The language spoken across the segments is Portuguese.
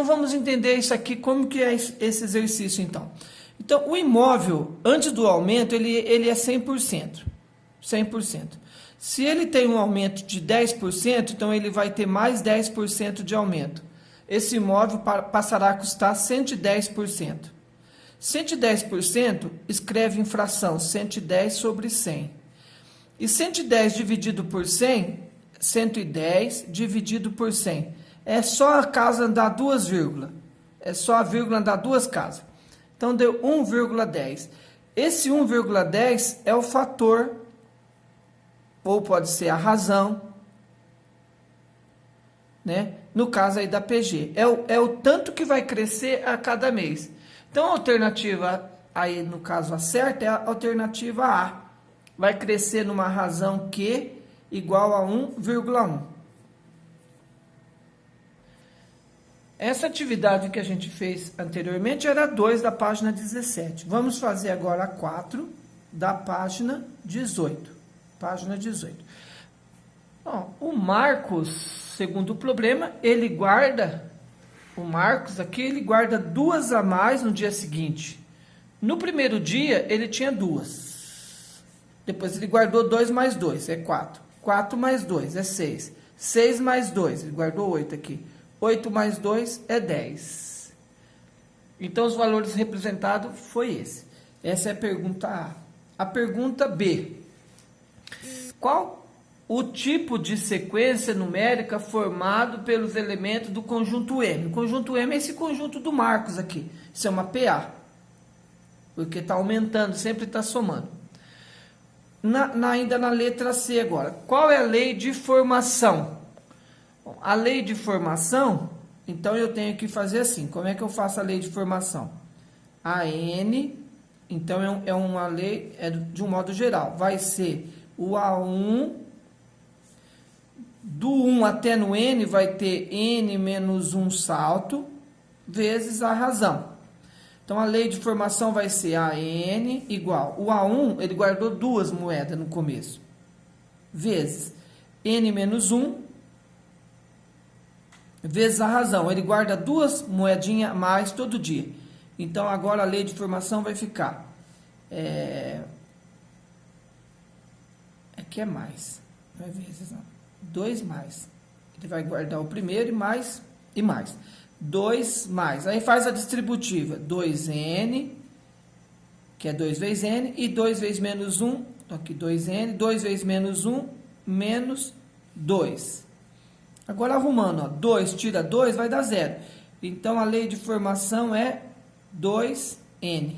vamos entender isso aqui, como que é esse exercício então. Então, o imóvel, antes do aumento, ele é 100%. 100%. Se ele tem um aumento de 10%, então ele vai ter mais 10% de aumento. Esse imóvel passará a custar 110%. 110%, escreve em fração 110 sobre 100. E 110 dividido por 100, 110 dividido por 100. É só a casa andar duas vírgulas. É só a vírgula andar duas casas. Então, deu 1,10. Esse 1,10 é o fator, ou pode ser a razão, né? No caso aí da PG. É o tanto que vai crescer a cada mês. Então, a alternativa, aí no caso a certa, é a alternativa A. Vai crescer numa razão Q igual a 1,1. Essa atividade que a gente fez anteriormente era 2 da página 17. Vamos fazer agora a 4 da página 18. Página 18. Bom, o Marcos, segundo o problema, ele guarda... O Marcos aqui, ele guarda 2 a mais no dia seguinte. No primeiro dia, ele tinha 2. Depois ele guardou 2 mais 2, é 4. 4 mais 2 é 6. 6 mais 2, ele guardou 8 aqui. 8 mais 2 é 10. Então, os valores representados foi esse. Essa é a pergunta A. A pergunta B. Qual o tipo de sequência numérica formado pelos elementos do conjunto M? O conjunto M é esse conjunto do Marcos aqui. Isso é uma PA. Porque está aumentando, sempre está somando. Ainda na letra C agora. Qual é a lei de formação? Bom, a lei de formação, então eu tenho que fazer assim. Como é que eu faço a lei de formação? A N, então é uma lei de um modo geral. Vai ser o A1... Do 1 até no N vai ter N menos 1 salto, vezes a razão. Então, a lei de formação vai ser AN igual. O A1, ele guardou 2 moedas no começo. Vezes N menos 1, vezes a razão. Ele guarda 2 moedinhas a mais todo dia. Então, agora a lei de formação vai ficar... Aqui é mais. Não é vezes, não. 2 mais. Ele vai guardar o primeiro e mais. 2 mais. Aí faz a distributiva. 2n, que é 2 vezes n, e 2 vezes menos 1. Então, aqui 2n, 2 vezes menos 1, menos 2. Agora, arrumando, ó, 2 tira 2, vai dar 0. Então, a lei de formação é 2n.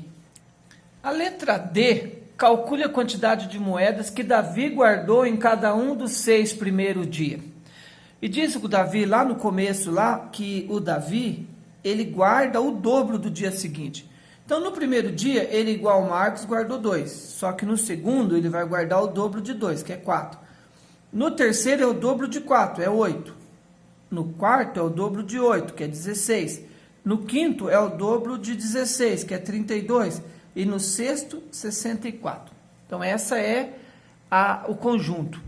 A letra D... Calcule a quantidade de moedas que Davi guardou em cada um dos 6 primeiros dias. E diz o Davi lá no começo, lá, que o Davi, ele guarda o dobro do dia seguinte. Então, no primeiro dia, ele, igual o Marcos, guardou 2. Só que no segundo, ele vai guardar o dobro de 2, que é 4. No terceiro, é o dobro de 4, é 8. No quarto, é o dobro de 8, que é 16. No quinto, é o dobro de 16, que é 32. E no sexto, 64. Então, essa é o conjunto.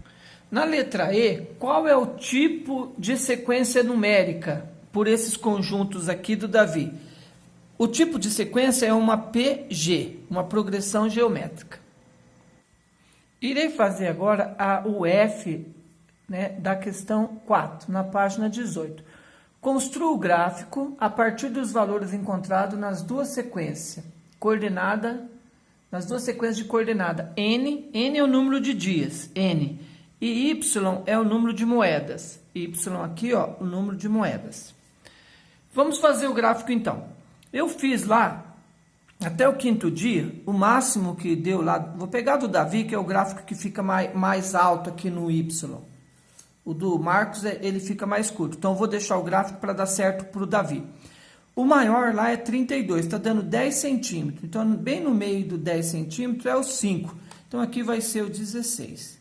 Na letra E, qual é o tipo de sequência numérica por esses conjuntos aqui do Davi? O tipo de sequência é uma PG, uma progressão geométrica. Irei fazer agora o F, né, da questão 4, na página 18. Construa o gráfico a partir dos valores encontrados nas duas sequências. Nas duas sequências de coordenada. N é o número de dias, N. E Y é o número de moedas. Y aqui, ó, o número de moedas. Vamos fazer o gráfico então. Eu fiz lá, até o quinto dia, o máximo que deu lá, vou pegar do Davi, que é o gráfico que fica mais alto aqui no Y. O do Marcos, ele fica mais curto. Então, eu vou deixar o gráfico para dar certo para o Davi. O maior lá é 32, está dando 10 centímetros. Então, bem no meio do 10 centímetros é o 5. Então, aqui vai ser o 16.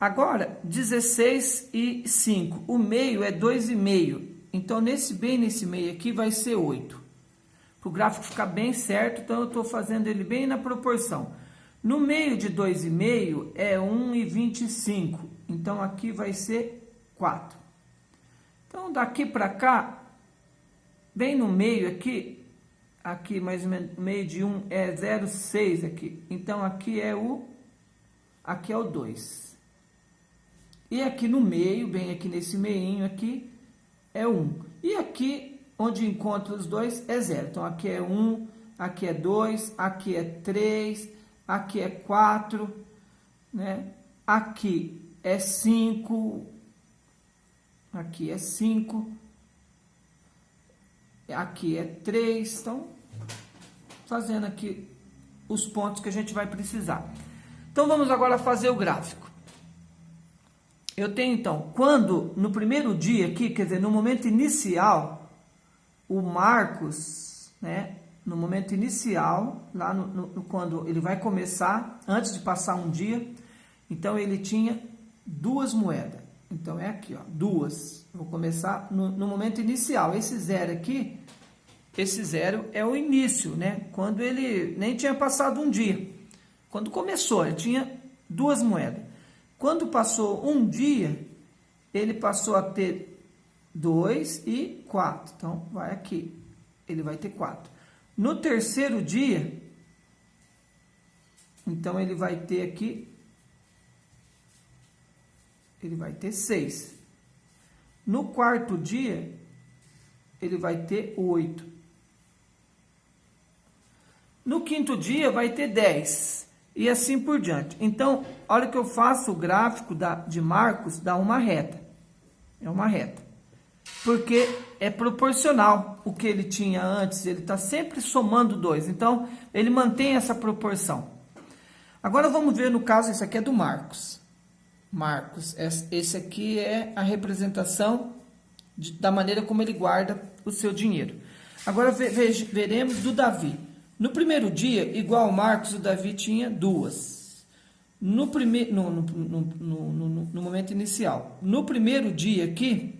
Agora, 16 e 5. O meio é 2,5. Então, bem nesse meio aqui vai ser 8. Para o gráfico ficar bem certo, então eu estou fazendo ele bem na proporção. No meio de 2,5 é 1,25. Então, aqui vai ser 4. Então, daqui para cá... bem no meio aqui mais ou menos, meio de 1 é 0,6 aqui. Então, aqui é o 2. E aqui no meio, bem aqui nesse meinho aqui, é 1. E aqui, onde encontra os dois, é 0. Então, aqui é 1, aqui é 2, aqui é 3, aqui é 4, né? Aqui é 5, aqui é 5, aqui é 3. Então, fazendo aqui os pontos que a gente vai precisar. Então, vamos agora fazer o gráfico. Eu tenho, então, quando no primeiro dia aqui, quer dizer, no momento inicial, o Marcos, né, no momento inicial, lá quando ele vai começar, antes de passar um dia, então ele tinha 2 moedas. Então, é aqui, ó, 2. Vou começar no momento inicial. Esse 0 aqui, esse 0 é o início, né? Quando ele nem tinha passado um dia. Quando começou, ele tinha 2 moedas. Quando passou um dia, ele passou a ter 2 e 4. Então, vai aqui. Ele vai ter 4. No terceiro dia, então, ele vai ter aqui, ele vai ter 6. No quarto dia, ele vai ter 8. No quinto dia, vai ter 10. E assim por diante. Então, a hora que eu faço o gráfico de Marcos, dá uma reta. É uma reta. Porque é proporcional o que ele tinha antes. Ele está sempre somando 2. Então, ele mantém essa proporção. Agora, vamos ver no caso, esse aqui é do Marcos. Marcos, esse aqui é a representação da maneira como ele guarda o seu dinheiro. Agora, veremos do Davi. No primeiro dia, igual ao Marcos, o Davi tinha 2. No momento inicial. No primeiro dia aqui,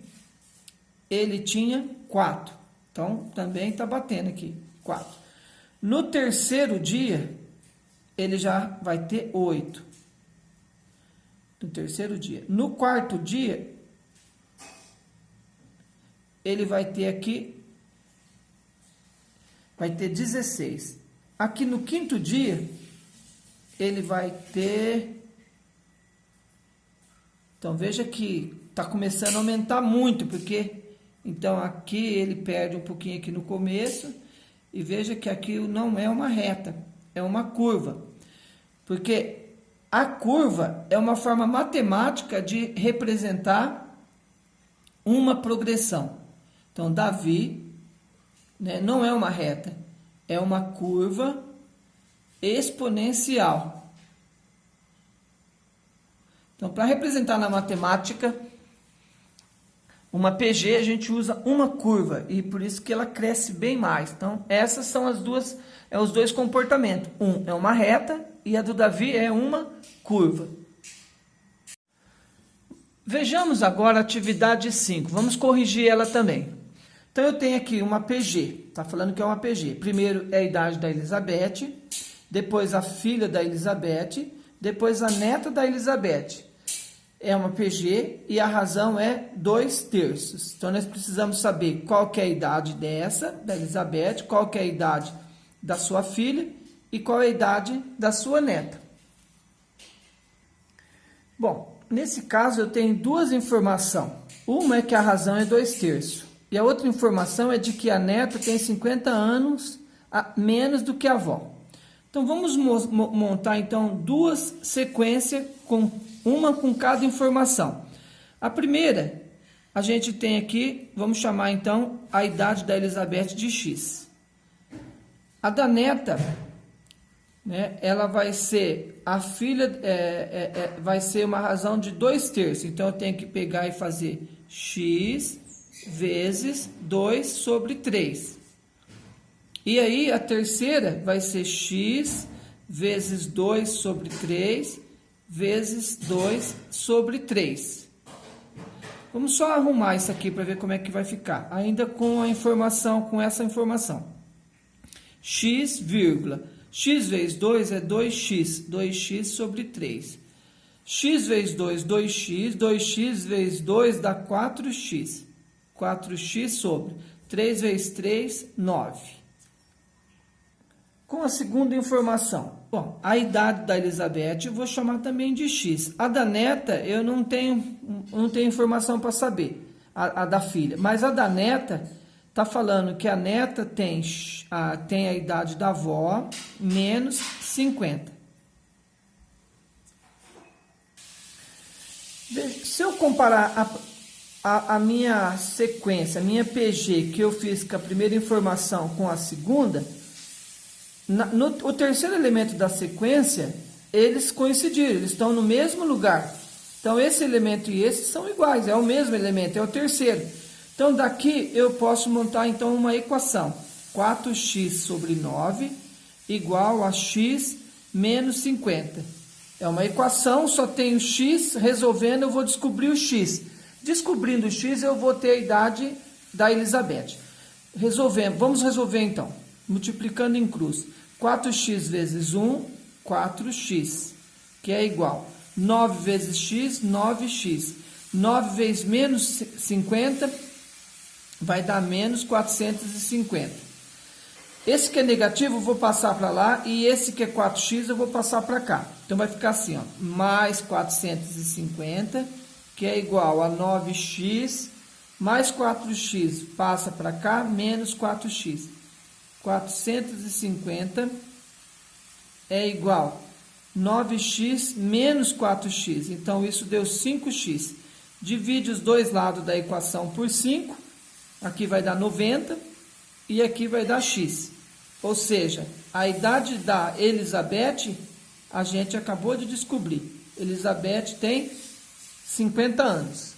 ele tinha 4. Então, também está batendo aqui, 4. No terceiro dia, ele já vai ter 8. No terceiro dia. No quarto dia, ele vai ter aqui, vai ter 16. Aqui no quinto dia, ele vai ter... Então, veja que está começando a aumentar muito, porque... Então, aqui ele perde um pouquinho aqui no começo. E veja que aqui não é uma reta, é uma curva. Porque a curva é uma forma matemática de representar uma progressão. Então, Davi... né, não é uma reta, é uma curva exponencial. Então, para representar na matemática, uma PG, a gente usa uma curva, e por isso que ela cresce bem mais. Então, essas são os dois comportamentos. Um é uma reta e a do Davi é uma curva. Vejamos agora a atividade 5. Vamos corrigir ela também. Então, eu tenho aqui uma PG, está falando que é uma PG. Primeiro é a idade da Elizabeth, depois a filha da Elizabeth, depois a neta da Elizabeth. É uma PG e a razão é 2/3. Então, nós precisamos saber qual que é a idade dessa, da Elizabeth, qual que é a idade da sua filha e qual é a idade da sua neta. Bom, nesse caso eu tenho duas informações. Uma é que a razão é 2/3. E a outra informação é de que a neta tem 50 anos a menos do que a avó. Então, vamos montar, então, duas sequências, uma com cada informação. A primeira, a gente tem aqui, vamos chamar, então, a idade da Elizabeth de X. A da neta, né, ela vai ser, a filha, vai ser uma razão de 2/3. Então, eu tenho que pegar e fazer X vezes 2/3. E aí, a terceira vai ser X vezes 2/3 vezes 2/3. Vamos só arrumar isso aqui para ver como é que vai ficar. Ainda com a informação, com essa informação. X, vírgula. X vezes 2 é 2x. 2x/3. X vezes 2, 2x. 2x vezes 2 dá 4x. 4x sobre 3 vezes 3, 9. Com a segunda informação, bom, a idade da Elizabeth eu vou chamar também de X. A da neta eu não tenho informação para saber, a da filha. Mas a da neta está falando que a neta tem a idade da avó menos 50. Se eu comparar a minha sequência, a minha PG que eu fiz com a primeira informação com a segunda, o terceiro elemento da sequência, eles coincidiram, eles estão no mesmo lugar. Então, esse elemento e esse são iguais, é o mesmo elemento, é o terceiro. Então, daqui eu posso montar então uma equação. 4x sobre 9 igual a x menos 50. É uma equação, só tenho x, resolvendo eu vou descobrir o x. Descobrindo o x, eu vou ter a idade da Elizabeth. Vamos resolver então, multiplicando em cruz. 4x vezes 1, 4x, que é igual 9 vezes x, 9x. 9 vezes menos 50 vai dar menos 450. Esse que é negativo eu vou passar para lá e esse que é 4x eu vou passar para cá. Então vai ficar assim, ó, mais 450, que é igual a 9x, mais 4x passa para cá, menos 4x. 450 é igual a 9x menos 4x. Então, isso deu 5x. Divide os dois lados da equação por 5. Aqui vai dar 90 e aqui vai dar x. Ou seja, a idade da Elizabeth, a gente acabou de descobrir. Elizabeth tem 50 anos.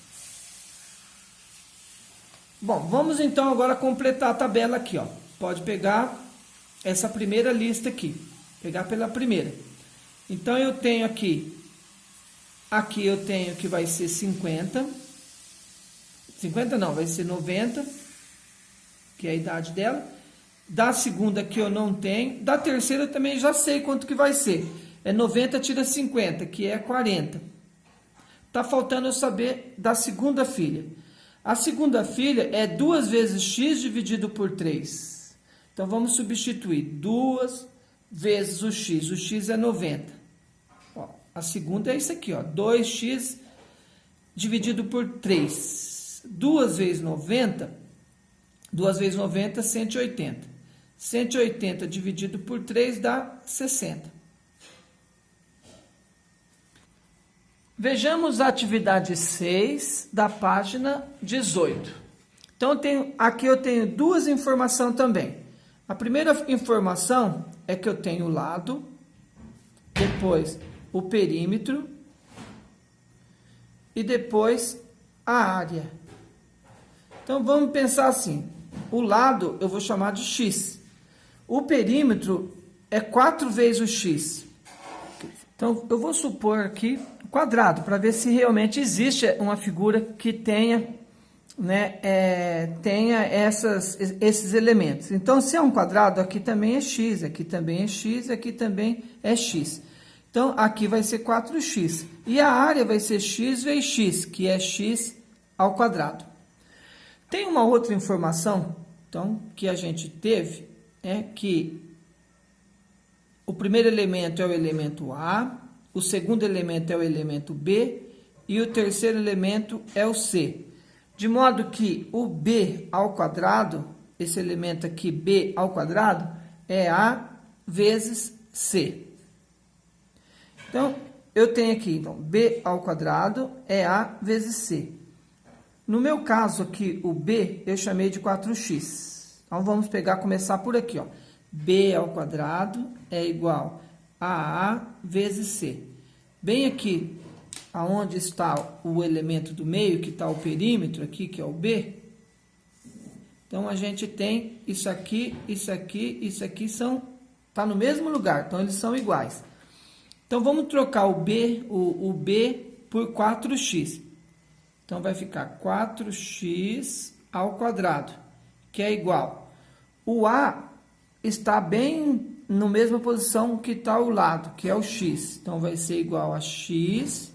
Bom, vamos então agora completar a tabela aqui, ó. Pode pegar essa primeira lista aqui, pegar pela primeira. Então, eu tenho aqui eu tenho que vai ser 50 não, vai ser 90, que é a idade dela. Da segunda que eu não tenho, da terceira eu também já sei quanto que vai ser. É 90 tira 50, que é 40. Tá faltando eu saber da segunda filha. A segunda filha é 2 vezes x dividido por 3. Então, vamos substituir 2 vezes o x é 90. Ó, a segunda é isso aqui, ó, 2x dividido por 3. 2 vezes 90, 180. 180 dividido por 3 dá 60. Vejamos a atividade 6 da página 18. Então, aqui eu tenho duas informações também. A primeira informação é que eu tenho o lado, depois o perímetro e depois a área. Então, vamos pensar assim, o lado eu vou chamar de x, o perímetro é 4 vezes o x. Então, eu vou supor aqui quadrado, para ver se realmente existe uma figura que tenha esses elementos. Então, se é um quadrado, aqui também é x, aqui também é x, aqui também é x. Então, aqui vai ser 4x. E a área vai ser x vezes x, que é x ao quadrado. Tem uma outra informação, então, que a gente teve, é que o primeiro elemento é o elemento A, o segundo elemento é o elemento B e o terceiro elemento é o C. De modo que o B ao quadrado, esse elemento aqui, B ao quadrado, é A vezes C. Então, eu tenho aqui, então, B ao quadrado é A vezes C. No meu caso aqui, o B, eu chamei de 4x. Então, vamos começar por aqui, ó. B ao quadrado é igual a A vezes C. Bem aqui, aonde está o elemento do meio, que está o perímetro aqui, que é o B. Então, a gente tem isso aqui, isso aqui tá no mesmo lugar, então eles são iguais. Então, vamos trocar o B por 4x. Então, vai ficar 4x ao quadrado, que é igual. O A está bem na mesma posição que está o lado, que é o x. Então, vai ser igual a x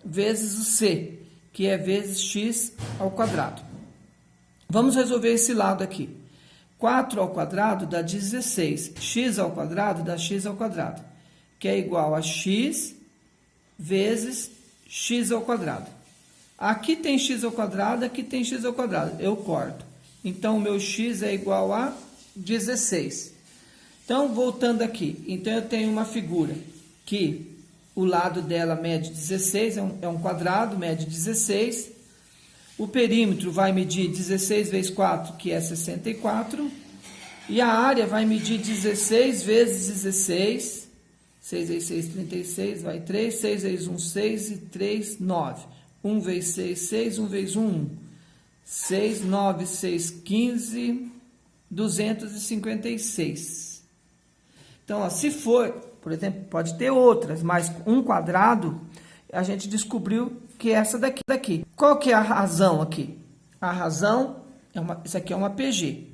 vezes o C, que é vezes x ao quadrado. Vamos resolver esse lado aqui. 4 ao quadrado dá 16. X ao quadrado dá x ao quadrado, que é igual a x vezes x ao quadrado. Aqui tem x ao quadrado, aqui tem x ao quadrado. Eu corto. Então, o meu x é igual a 16. Então, voltando aqui. Então, eu tenho uma figura que o lado dela mede 16, é um quadrado, mede 16. O perímetro vai medir 16 vezes 4, que é 64. E a área vai medir 16 vezes 16. 6 vezes 6, 36, vai 3. 6 vezes 1, 6 e 3, 9. 1 vezes 6, 6. 1 vezes 1, 1. 6, 9, 6, 15, 256. Então, ó, se for, por exemplo, pode ter outras, mas um quadrado, a gente descobriu que é essa daqui. Qual que é a razão aqui? A razão, isso aqui é uma PG.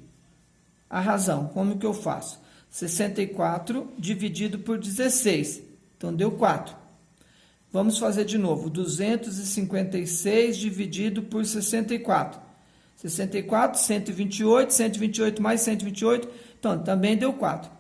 A razão, como que eu faço? 64 dividido por 16, então deu 4. Vamos fazer de novo, 256 dividido por 64. 64, 128, 128 mais 128, então também deu 4.